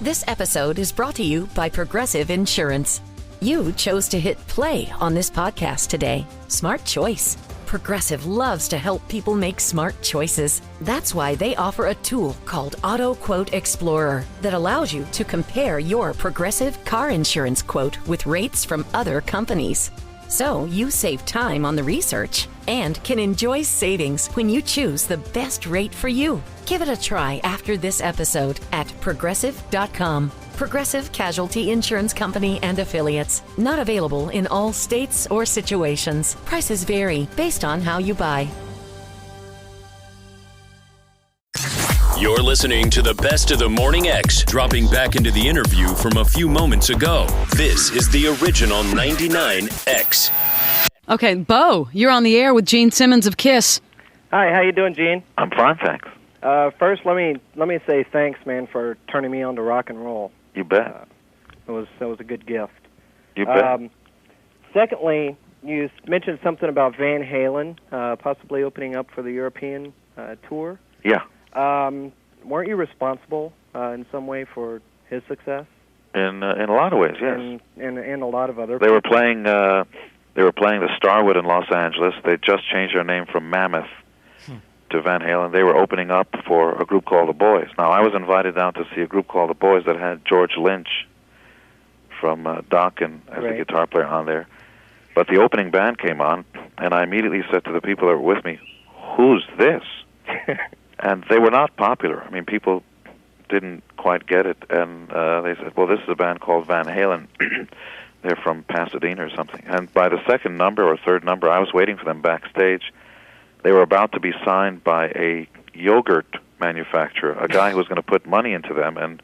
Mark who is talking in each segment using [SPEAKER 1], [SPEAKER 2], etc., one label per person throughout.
[SPEAKER 1] This episode is brought to you by Progressive Insurance. You chose to hit play on this podcast today. Smart choice. Progressive loves to help people make smart choices. That's why they offer a tool called Auto Quote Explorer that allows you to compare your Progressive car insurance quote with rates from other companies. So you save time on the research and can enjoy savings when you choose the best rate for you. Give it a try after this episode at Progressive.com. Progressive Casualty Insurance Company and Affiliates. Not available in all states or situations. Prices vary based on how you buy.
[SPEAKER 2] You're listening to the best of the Morning X, dropping back into the interview from a few moments ago. This is the original 99X.
[SPEAKER 3] Okay, Bo, you're on the air with Gene Simmons of Kiss.
[SPEAKER 4] Hi, how you doing, Gene?
[SPEAKER 5] I'm fine, thanks.
[SPEAKER 4] First, let me say thanks, man, for turning me on to rock and roll.
[SPEAKER 5] You bet.
[SPEAKER 4] That was a good gift.
[SPEAKER 5] You bet.
[SPEAKER 4] Secondly, you mentioned something about Van Halen possibly opening up for the European tour.
[SPEAKER 5] Yeah.
[SPEAKER 4] Weren't you responsible in some way for his success?
[SPEAKER 5] In a lot of ways, yes.
[SPEAKER 4] And a lot of other.
[SPEAKER 5] They were playing the Starwood in Los Angeles. They just changed their name from Mammoth to Van Halen. They were opening up for a group called the Boys. Now, I was invited down to see a group called the Boys that had George Lynch from Dokken as a guitar player on there. But the opening band came on, and I immediately said to the people that were with me, "Who's this?" And they were not popular. I mean, people didn't quite get it, and they said, "Well, this is a band called Van Halen." They're from Pasadena or something. And by the second number or third number, I was waiting for them backstage. They were about to be signed by a yogurt manufacturer, a guy who was going to put money into them and,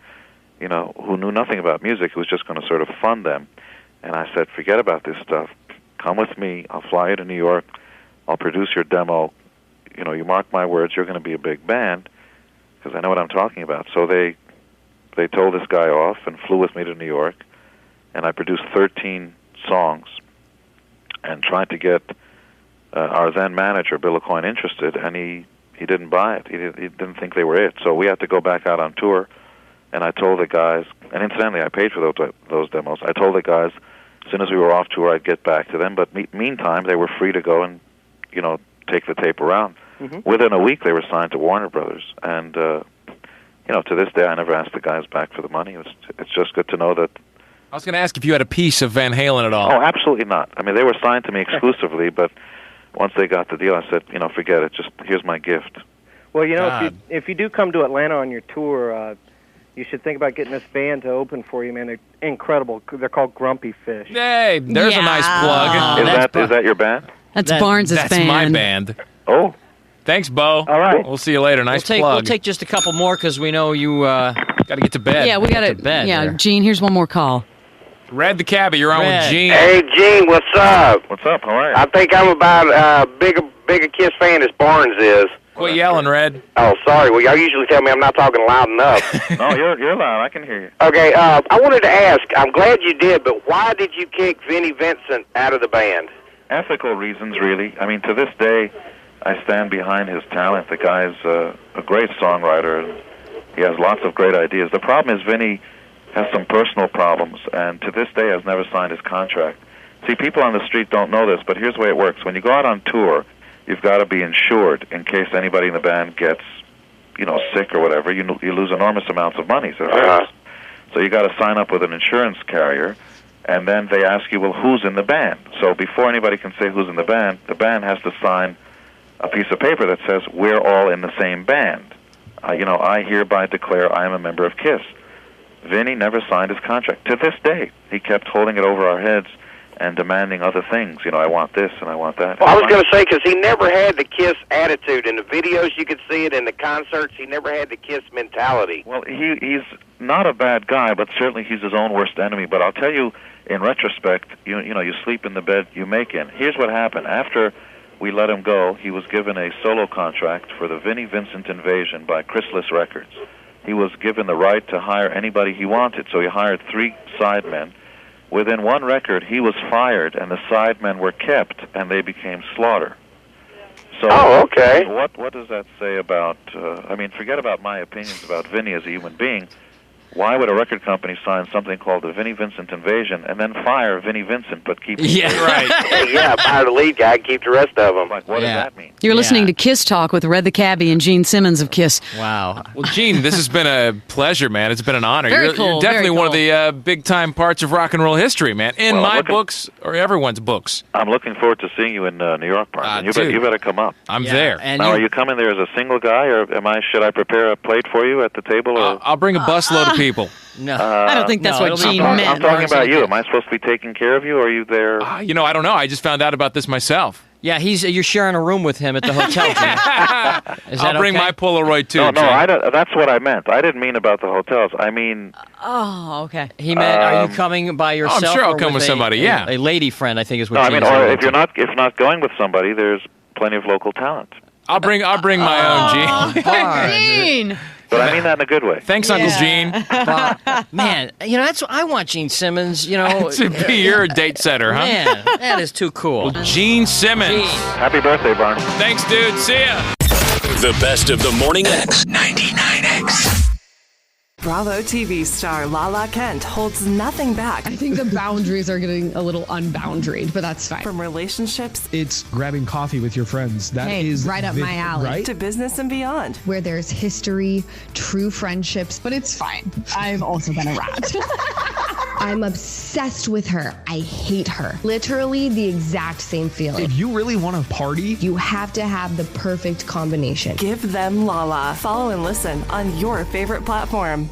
[SPEAKER 5] who knew nothing about music, who was just going to sort of fund them. And I said, forget about this stuff. Come with me. I'll fly you to New York. I'll produce your demo. You mark my words, you're going to be a big band, because I know what I'm talking about. So they told this guy off and flew with me to New York, and I produced 13 songs and tried to get our then manager, Bill Aucoin, interested, and he didn't buy it. He didn't think they were it. So we had to go back out on tour, and I told the guys, and incidentally, I paid for those demos. I told the guys, as soon as we were off tour, I'd get back to them. But meantime, they were free to go and, take the tape around. Mm-hmm. Within a week, they were signed to Warner Brothers, and to this day, I never asked the guys back for the money. It's just good to know that.
[SPEAKER 6] I was going to ask if you had a piece of Van Halen at all.
[SPEAKER 5] Oh, absolutely not. I mean, they were signed to me exclusively, but once they got the deal, I said, forget it. Just here's my gift.
[SPEAKER 4] Well, if you do come to Atlanta on your tour, you should think about getting this band to open for you, man. They're incredible. They're called Grumpy Fish.
[SPEAKER 6] Hey, there's a nice plug.
[SPEAKER 5] Is that your band?
[SPEAKER 3] That's Barnes' band.
[SPEAKER 6] That's my band.
[SPEAKER 5] Oh.
[SPEAKER 6] Thanks, Bo.
[SPEAKER 4] All right.
[SPEAKER 6] We'll see you later. Nice plug.
[SPEAKER 7] We'll take just a couple more because we know you got to get to bed.
[SPEAKER 3] Yeah, we got to
[SPEAKER 7] bed.
[SPEAKER 3] Yeah,
[SPEAKER 7] there.
[SPEAKER 3] Gene, here's one more call.
[SPEAKER 6] Red the Cabbie, you're on with Gene.
[SPEAKER 8] Hey, Gene, what's up?
[SPEAKER 5] What's up? How are you?
[SPEAKER 8] I think I'm about big a Kiss fan as Barnes is.
[SPEAKER 6] Quit yelling, Red.
[SPEAKER 8] Oh, sorry. Well, y'all usually tell me I'm not talking loud enough.
[SPEAKER 5] No, you're loud. I can hear you.
[SPEAKER 8] Okay, I wanted to ask, I'm glad you did, but why did you kick Vinnie Vincent out of the band?
[SPEAKER 5] Ethical reasons, really. I mean, to this day, I stand behind his talent. The guy's a great songwriter, and he has lots of great ideas. The problem is Vinnie has some personal problems, and to this day has never signed his contract. See, people on the street don't know this, but here's the way it works. When you go out on tour, you've got to be insured in case anybody in the band gets, sick or whatever. You lose enormous amounts of money. So you got to sign up with an insurance carrier, and then they ask you, well, who's in the band? So before anybody can say who's in the band has to sign a piece of paper that says we're all in the same band. I hereby declare I am a member of Kiss. Vinnie never signed his contract. To this day, he kept holding it over our heads and demanding other things. I want this and I want that.
[SPEAKER 8] Well, I was going to say, because he never had the Kiss attitude. In the videos, you could see it. In the concerts, he never had the Kiss mentality.
[SPEAKER 5] Well, he's not a bad guy, but certainly he's his own worst enemy. But I'll tell you, in retrospect, you sleep in the bed you make in. Here's what happened. After we let him go, he was given a solo contract for the Vinnie Vincent Invasion by Chrysalis Records. He was given the right to hire anybody he wanted, so he hired 3 sidemen. Within one record, he was fired, and the sidemen were kept, and they became Slaughter. So,
[SPEAKER 8] okay.
[SPEAKER 5] What does that say about? Forget about my opinions about Vinnie as a human being. Why would a record company sign something called the Vinnie Vincent Invasion and then fire Vinnie Vincent but keep
[SPEAKER 8] fire the lead guy and keep the rest of them.
[SPEAKER 5] Like, what does that mean?
[SPEAKER 3] You're listening to Kiss Talk with Red the Cabbie and Gene Simmons of Kiss.
[SPEAKER 7] Wow.
[SPEAKER 6] Well, Gene, this has been a pleasure, man. It's been an honor.
[SPEAKER 3] Very
[SPEAKER 6] You're
[SPEAKER 3] cool,
[SPEAKER 6] definitely
[SPEAKER 3] very
[SPEAKER 6] one of
[SPEAKER 3] cool.
[SPEAKER 6] the big-time parts of rock and roll history, man. In my books or everyone's books.
[SPEAKER 5] I'm looking forward to seeing you in New York, Mark. You better come up.
[SPEAKER 6] I'm there.
[SPEAKER 7] And
[SPEAKER 5] now, are you coming there as a single guy, or should I prepare a plate for you at the table? Or?
[SPEAKER 6] I'll bring a busload of people.
[SPEAKER 7] No.
[SPEAKER 3] I don't think that's what Gene meant.
[SPEAKER 5] I'm talking about you. Am I supposed to be taking care of you, or are you there?
[SPEAKER 6] I don't know. I just found out about this myself.
[SPEAKER 7] Yeah, you're sharing a room with him at the hotel, Gene.
[SPEAKER 6] I'll bring my Polaroid, too.
[SPEAKER 5] No, that's what I meant. I didn't mean about the hotels. I mean...
[SPEAKER 3] Oh, okay.
[SPEAKER 7] He meant, are you coming by yourself?
[SPEAKER 6] I'm sure I'll
[SPEAKER 7] or
[SPEAKER 6] come with somebody,
[SPEAKER 7] a lady friend, I think is what
[SPEAKER 5] No, I
[SPEAKER 7] Gene
[SPEAKER 5] mean, or
[SPEAKER 7] said.
[SPEAKER 5] if not going with somebody, there's plenty of local talent.
[SPEAKER 6] I'll bring my own, Gene.
[SPEAKER 3] Gene!
[SPEAKER 5] But I mean that in a good way.
[SPEAKER 6] Thanks, Uncle Gene.
[SPEAKER 7] Man, that's what I want, Gene Simmons,
[SPEAKER 6] to be your date setter, huh?
[SPEAKER 7] Man, that is too cool.
[SPEAKER 6] Well, Gene Simmons.
[SPEAKER 5] Happy birthday, Barn.
[SPEAKER 6] Thanks, dude. See ya.
[SPEAKER 2] The best of the Morning X. 99X.
[SPEAKER 9] Bravo TV star Lala Kent holds nothing back.
[SPEAKER 10] I think the boundaries are getting a little unboundaried, but that's fine.
[SPEAKER 9] From relationships,
[SPEAKER 11] it's grabbing coffee with your friends. That is
[SPEAKER 10] right up my alley.
[SPEAKER 11] Right?
[SPEAKER 9] To business and beyond.
[SPEAKER 10] Where there's history, true friendships, but it's fine. I've also been a rat. I'm obsessed with her. I hate her. Literally the exact same feeling.
[SPEAKER 11] If you really want to party,
[SPEAKER 10] you have to have the perfect combination.
[SPEAKER 9] Give them Lala. Follow and listen on your favorite platform.